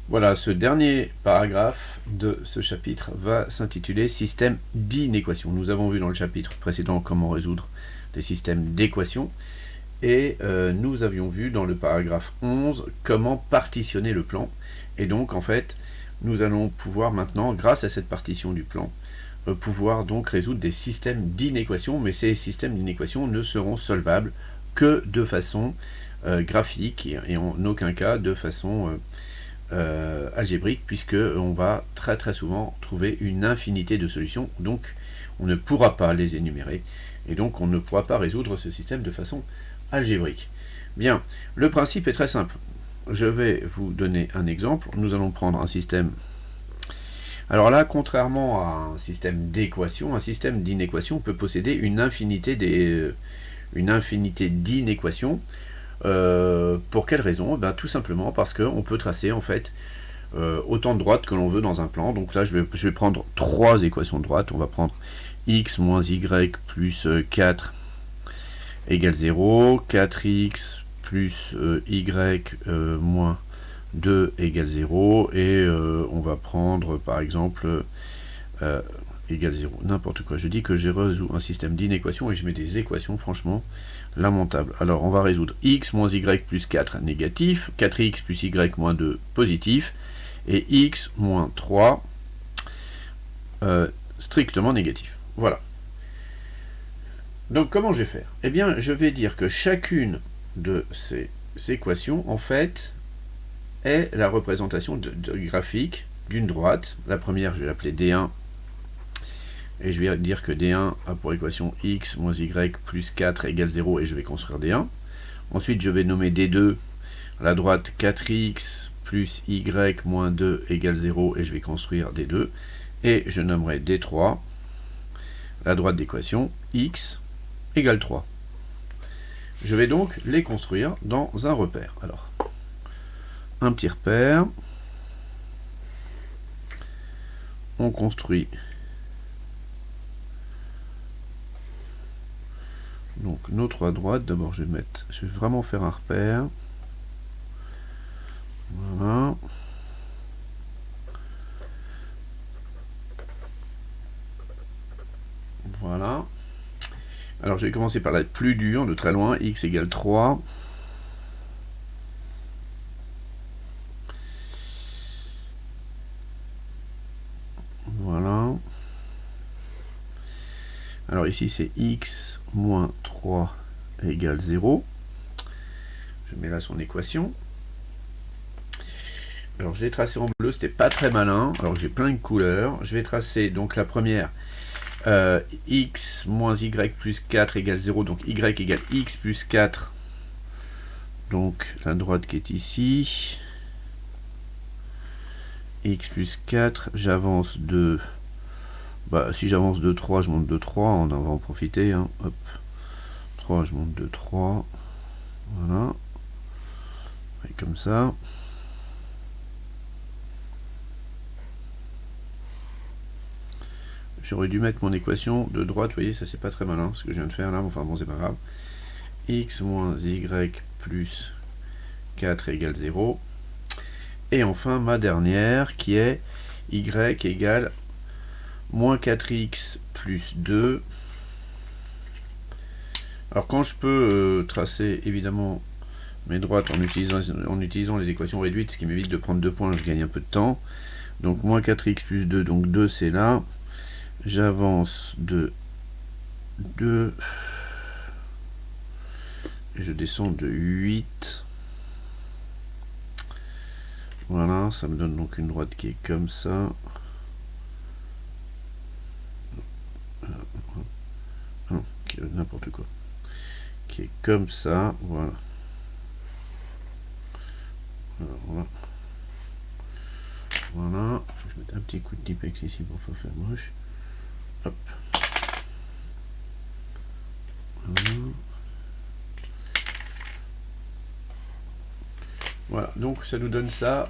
Voilà, ce dernier paragraphe de ce chapitre va s'intituler système d'inéquation. Nous avons vu dans le chapitre précédent comment résoudre des systèmes d'équations et nous avions vu dans le paragraphe 11 comment partitionner le plan. Et donc en fait, nous allons pouvoir maintenant, grâce à cette partition du plan, pouvoir donc résoudre des systèmes d'inéquations, mais ces systèmes d'inéquations ne seront solvables que de façon graphique et en aucun cas de façon algébrique, puisque on va très souvent trouver une infinité de solutions, donc on ne pourra pas les énumérer, et donc on ne pourra pas résoudre ce système de façon algébrique. Bien, le principe est très simple. Je vais vous donner un exemple. Nous allons prendre un système. Alors là, contrairement à un système d'équation, un système d'inéquation peut posséder une infinité d'inéquations. Pour quelle raison? Tout simplement parce qu'on peut tracer en fait autant de droites que l'on veut dans un plan. Donc là, je vais prendre 3 équations de droite. On va prendre x moins y plus 4 égale 0, 4x plus y moins 2 égale 0, et on va prendre par exemple égale 0, n'importe quoi. Je dis que je résous un système d'inéquations et je mets des équations franchement lamentables. Alors on va résoudre x moins y plus 4 négatif, 4x plus y moins 2 positif, et x moins 3 strictement négatif. Voilà. Donc comment je vais faire? Eh bien, je vais dire que chacune de ces équations, en fait, est la représentation graphique d'une droite. La première, je vais l'appeler D1, et je vais dire que D1 a pour équation x moins y plus 4 égale 0, et je vais construire D1. Ensuite, je vais nommer D2 la droite 4x plus y moins 2 égale 0, et je vais construire D2. Et je nommerai D3 la droite d'équation x égale 3. Je vais donc les construire dans un repère. Alors, un petit repère. On construit donc nos 3 droites. D'abord, je vais vraiment faire un repère. Voilà. Voilà. Alors, je vais commencer par la plus dure, de très loin, x égale 3. Voilà. Alors ici, c'est x moins 3 égale 0. Je mets là son équation. Alors, je l'ai tracé en bleu, c'était pas très malin. Alors, j'ai plein de couleurs. Je vais tracer donc la première. X moins y plus 4 égale 0, donc y égale x plus 4, donc la droite qui est ici, x plus 4, j'avance de, si j'avance de 3, je monte de 3, on va en profiter, hein. Hop, 3, je monte de 3, voilà, et comme ça. J'aurais dû mettre mon équation de droite, vous voyez, ça c'est pas très malin ce que je viens de faire là, enfin bon, c'est pas grave. X moins y plus 4 égale 0. Et enfin, ma dernière qui est y égale moins 4x plus 2. Alors quand je peux tracer évidemment mes droites en utilisant les équations réduites, ce qui m'évite de prendre 2 points, je gagne un peu de temps. Donc moins 4x plus 2, donc 2 c'est là. J'avance de 2, je descends de 8. Voilà, ça me donne donc une droite qui est comme ça. Non, n'importe quoi. Qui est comme ça, voilà. Voilà. Voilà. Je vais mettre un petit coup de Tipex ici pour pas faire moche. Hop. Voilà. Voilà, donc ça nous donne ça.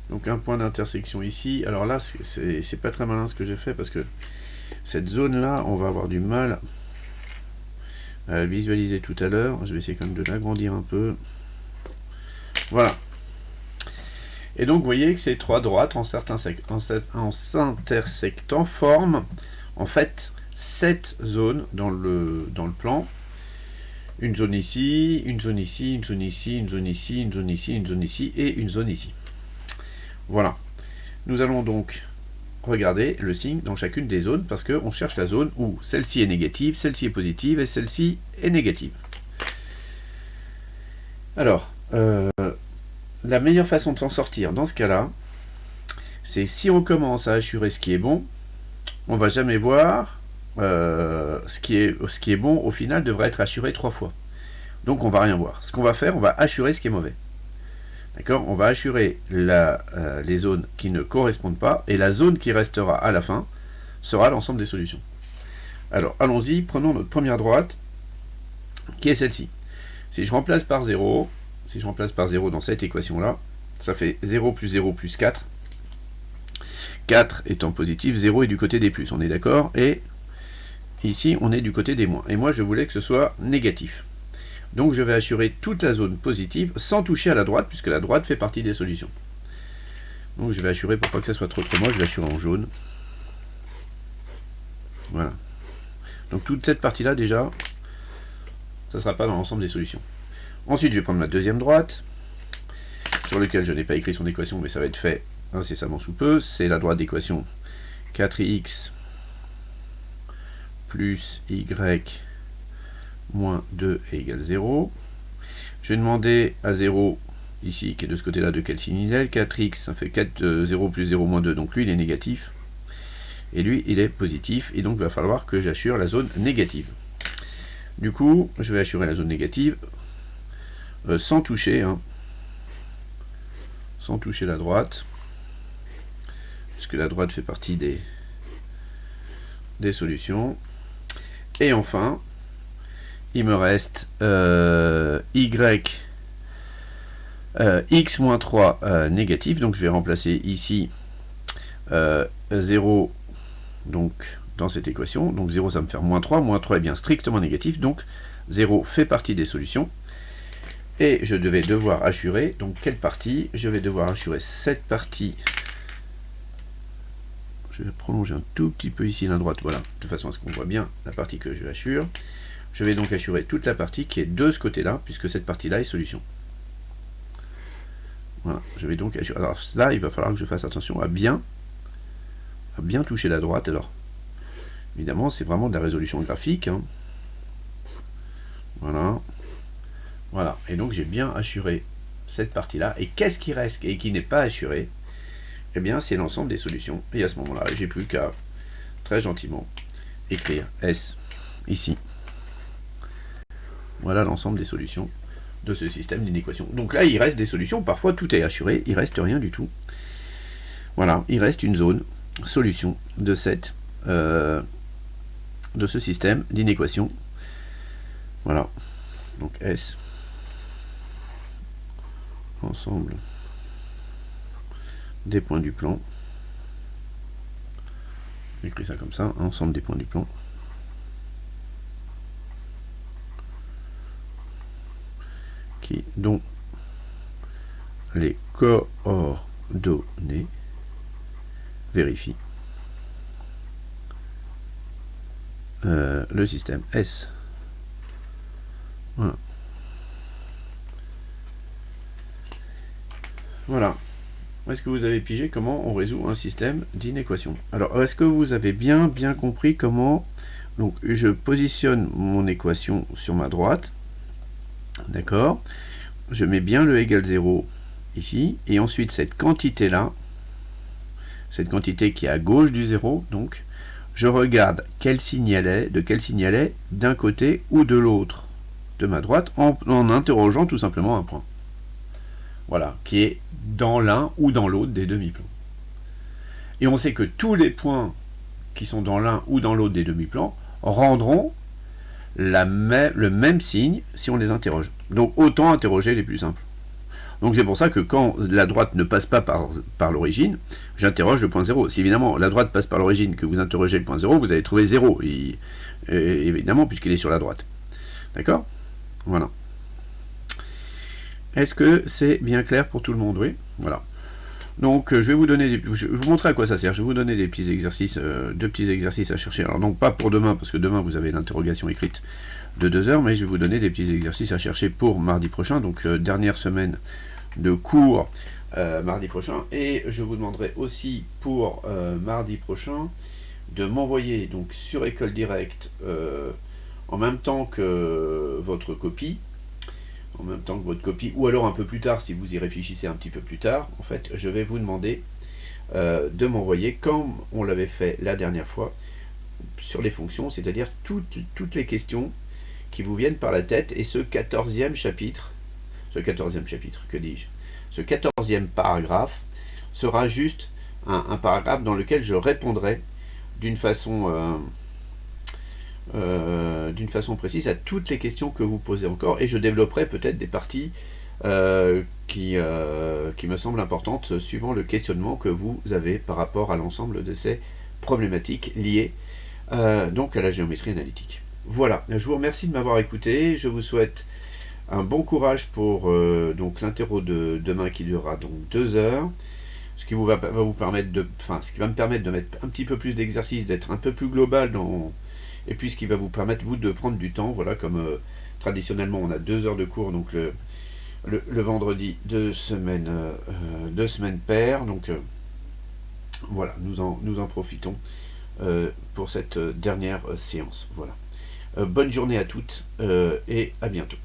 Donc un point d'intersection ici. Alors là, c'est pas très malin ce que j'ai fait parce que cette zone-là, on va avoir du mal à la visualiser tout à l'heure. Je vais essayer quand même de l'agrandir un peu. Voilà. Et donc vous voyez que ces trois droites en s'intersectant forment en fait 7 zones dans le plan. Une zone ici, une zone ici, une zone ici, une zone ici, une zone ici, une zone ici et une zone ici. Voilà. Nous allons donc regarder le signe dans chacune des zones parce qu'on cherche la zone où celle-ci est négative, celle-ci est positive et celle-ci est négative. Alors, la meilleure façon de s'en sortir dans ce cas-là, c'est si on commence à assurer ce qui est bon, on va jamais voir ce qui est bon, au final, devrait être assuré 3 fois. Donc on va rien voir. Ce qu'on va faire, on va assurer ce qui est mauvais. D'accord? On va assurer les zones qui ne correspondent pas, et la zone qui restera à la fin sera l'ensemble des solutions. Alors, allons-y, prenons notre première droite, qui est celle-ci. Si je remplace par 0 dans cette équation-là, ça fait 0 plus 0 plus 4. 4 étant positif, 0 est du côté des plus, on est d'accord? Et ici, on est du côté des moins. Et moi, je voulais que ce soit négatif. Donc, je vais assurer toute la zone positive sans toucher à la droite, puisque la droite fait partie des solutions. Donc, je vais assurer, pour pas que ça soit trop moche, je vais assurer en jaune. Voilà. Donc, toute cette partie-là, déjà, ça ne sera pas dans l'ensemble des solutions. Ensuite, je vais prendre ma deuxième droite, sur laquelle je n'ai pas écrit son équation, mais ça va être fait incessamment sous peu. C'est la droite d'équation 4x plus y moins 2 égale 0. Je vais demander à 0, ici, qui est de ce côté-là, de quel signe il est. 4x, ça fait 4, 0 plus 0 moins 2, donc lui, il est négatif. Et lui, il est positif, et donc il va falloir que j'assure la zone négative. Du coup, je vais assurer la zone négative sans toucher, sans toucher la droite, puisque la droite fait partie des solutions. Et enfin, il me reste x moins 3 négatif, donc je vais remplacer ici 0 donc, dans cette équation, donc 0 ça va me faire moins 3 est bien strictement négatif, donc 0 fait partie des solutions, et je vais devoir assurer, donc quelle partie? Je vais devoir assurer cette partie. Je vais prolonger un tout petit peu ici la droite, voilà, de façon à ce qu'on voit bien la partie que je assure. Je vais donc assurer toute la partie qui est de ce côté-là, puisque cette partie-là est solution. Voilà, je vais donc assurer. Alors là, il va falloir que je fasse attention à bien toucher la droite. Alors, évidemment, c'est vraiment de la résolution graphique. Voilà. Voilà, et donc j'ai bien assuré cette partie-là. Et qu'est-ce qui reste et qui n'est pas assuré? Eh bien, c'est l'ensemble des solutions. Et à ce moment-là, j'ai plus qu'à, très gentiment, écrire S ici. Voilà l'ensemble des solutions de ce système d'inéquation. Donc là, il reste des solutions. Parfois, tout est assuré. Il ne reste rien du tout. Voilà, il reste une zone solution de ce système d'inéquation. Voilà. Donc S. Ensemble des points du plan. J'écris ça comme ça. Ensemble des points du plan. Dont les coordonnées vérifient le système S. Voilà. Voilà. Est-ce que vous avez pigé comment on résout un système d'inéquation? Alors, est-ce que vous avez bien compris comment... Donc, je positionne mon équation sur ma droite. D'accord? Je mets bien le égal 0 ici. Et ensuite, cette quantité-là, cette quantité qui est à gauche du 0, donc, je regarde quel signe elle est, de quel signe elle est, d'un côté ou de l'autre de ma droite, en interrogeant tout simplement un point. Voilà, qui est dans l'un ou dans l'autre des demi-plans. Et on sait que tous les points qui sont dans l'un ou dans l'autre des demi-plans rendront le même signe si on les interroge. Donc autant interroger les plus simples. Donc c'est pour ça que quand la droite ne passe pas par l'origine, j'interroge le point 0. Si évidemment la droite passe par l'origine, que vous interrogez le point 0, vous allez trouver 0, évidemment, puisqu'il est sur la droite. D'accord? Voilà. Est-ce que c'est bien clair pour tout le monde? Oui. Voilà. Donc je vais vous donner, je vais vous montrer à quoi ça sert. Je vais vous donner des petits exercices, deux petits exercices à chercher. Alors donc pas pour demain, parce que demain vous avez l'interrogation écrite de 2 heures, mais je vais vous donner des petits exercices à chercher pour mardi prochain, donc dernière semaine de cours mardi prochain. Et je vous demanderai aussi pour mardi prochain de m'envoyer donc sur École Directe en même temps que votre copie, ou alors un peu plus tard si vous y réfléchissez un petit peu plus tard. En fait, je vais vous demander de m'envoyer, comme on l'avait fait la dernière fois, sur les fonctions, c'est-à-dire toutes les questions qui vous viennent par la tête, et ce 14e chapitre, ce 14e paragraphe sera juste un paragraphe dans lequel je répondrai d'une façon précise à toutes les questions que vous posez encore, et je développerai peut-être des parties qui me semblent importantes suivant le questionnement que vous avez par rapport à l'ensemble de ces problématiques liées donc à la géométrie analytique. Voilà, je vous remercie de m'avoir écouté, je vous souhaite un bon courage pour donc l'interro de demain qui durera donc 2 heures, ce qui va vous permettre ce qui va me permettre de mettre un petit peu plus d'exercice, d'être un peu plus global et puis ce qui va vous permettre vous de prendre du temps, voilà, comme traditionnellement on a 2 heures de cours, donc le vendredi, 2 semaines paires, donc voilà, nous en profitons pour cette dernière séance. Voilà. Bonne journée à toutes et à bientôt.